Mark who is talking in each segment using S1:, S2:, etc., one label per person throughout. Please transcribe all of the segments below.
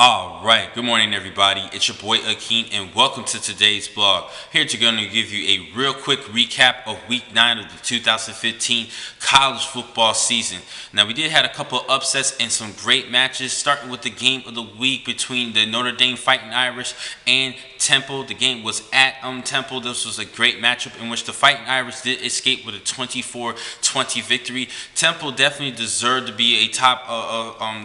S1: All right, good morning, everybody. It's your boy Akeem, and welcome to today's blog. Here to going to give you a real quick recap of Week 9 of the 2015 college football season. Now, we did have a couple of upsets and some great matches, starting with the game of the week between the Notre Dame Fighting Irish and Temple. The game was at Temple. This was a great matchup in which the Fighting Irish did escape with a 24-20 victory. Temple definitely deserved to be a top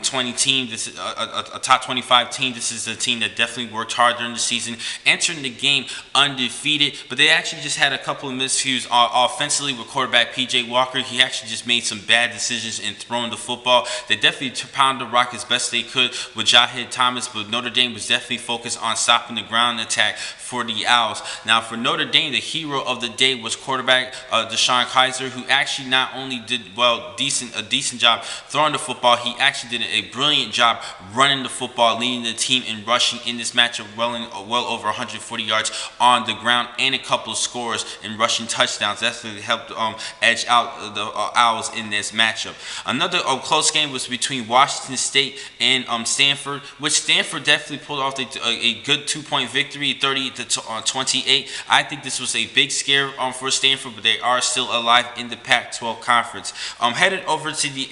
S1: 20 team. This is a top 25 team. This is a team that definitely worked hard during the season, entering the game undefeated, but they actually just had a couple of miscues offensively with quarterback P.J. Walker. He actually just made some bad decisions in throwing the football. They definitely pounded the rock as best they could with Jahid Thomas, but Notre Dame was definitely focused on stopping the ground attack for the Owls. Now, for Notre Dame, the hero of the day was quarterback Deshaun Kaiser, who actually not only did a decent job throwing the football, he actually did a brilliant job running the football, leading the team in rushing in this matchup, well over 140 yards on the ground, and a couple of scores and rushing touchdowns. That's really helped edge out the Owls in this matchup. Another close game was between Washington State and Stanford, which Stanford definitely pulled off a good 2-point victory, 30-28. I think this was a big scare for Stanford, but they are still alive in the Pac-12 conference. Headed over to the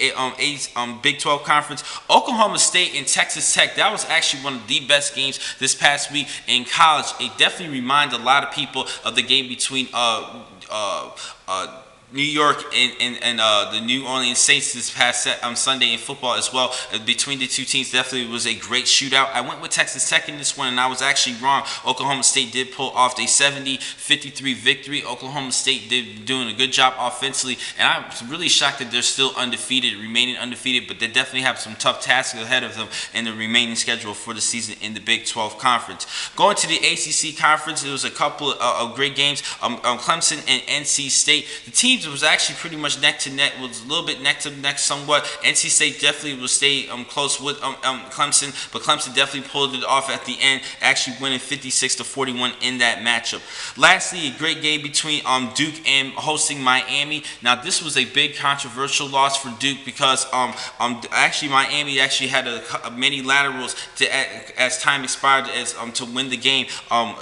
S1: Big 12 conference, Oklahoma State and Texas Tech. That was actually one of the best games this past week in college. It definitely reminded a lot of people of the game between New York and the New Orleans Saints this past Sunday in football as well. Between the two teams, definitely was a great shootout. I went with Texas Tech in this one, and I was actually wrong. Oklahoma State did pull off a 70-53 victory. Oklahoma State did doing a good job offensively, and I'm really shocked that they're still undefeated, remaining undefeated, but they definitely have some tough tasks ahead of them in the remaining schedule for the season in the Big 12 Conference. Going to the ACC Conference, there was a couple of great games. Clemson and NC State. The teams was actually pretty much neck to neck, was a little bit neck to neck somewhat. NC State definitely will stay close with Clemson, but Clemson definitely pulled it off at the end, actually winning 56-41 in that matchup. Lastly, a great game between Duke and hosting Miami. Now, this was a big controversial loss for Duke because actually Miami actually had many laterals as time expired to win the game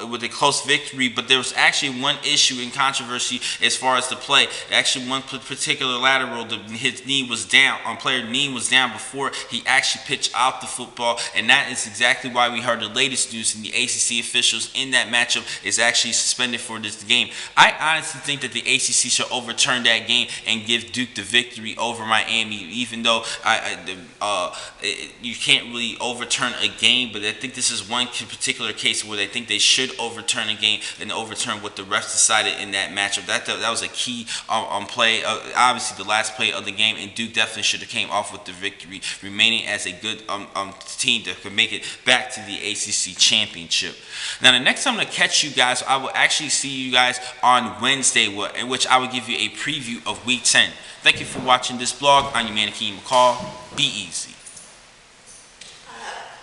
S1: with a close victory, but there was actually one issue in controversy as far as the play. Actually, one particular lateral, his knee was down. Player knee was down before he actually pitched out the football, and that is exactly why we heard the latest news in the ACC officials in that matchup is actually suspended for this game. I honestly think that the ACC should overturn that game and give Duke the victory over Miami, even though you can't really overturn a game, but I think this is one particular case where they think they should overturn a game and overturn what the refs decided in that matchup. That was a key play, obviously the last play of the game, and Duke definitely should have came off with the victory, remaining as a good team that could make it back to the ACC championship. Now, the next time I'm going to catch you guys, I will actually see you guys on Wednesday, in which I will give you a preview of Week 10. Thank you for watching this blog. I'm your man, Akeem McCall. Be easy.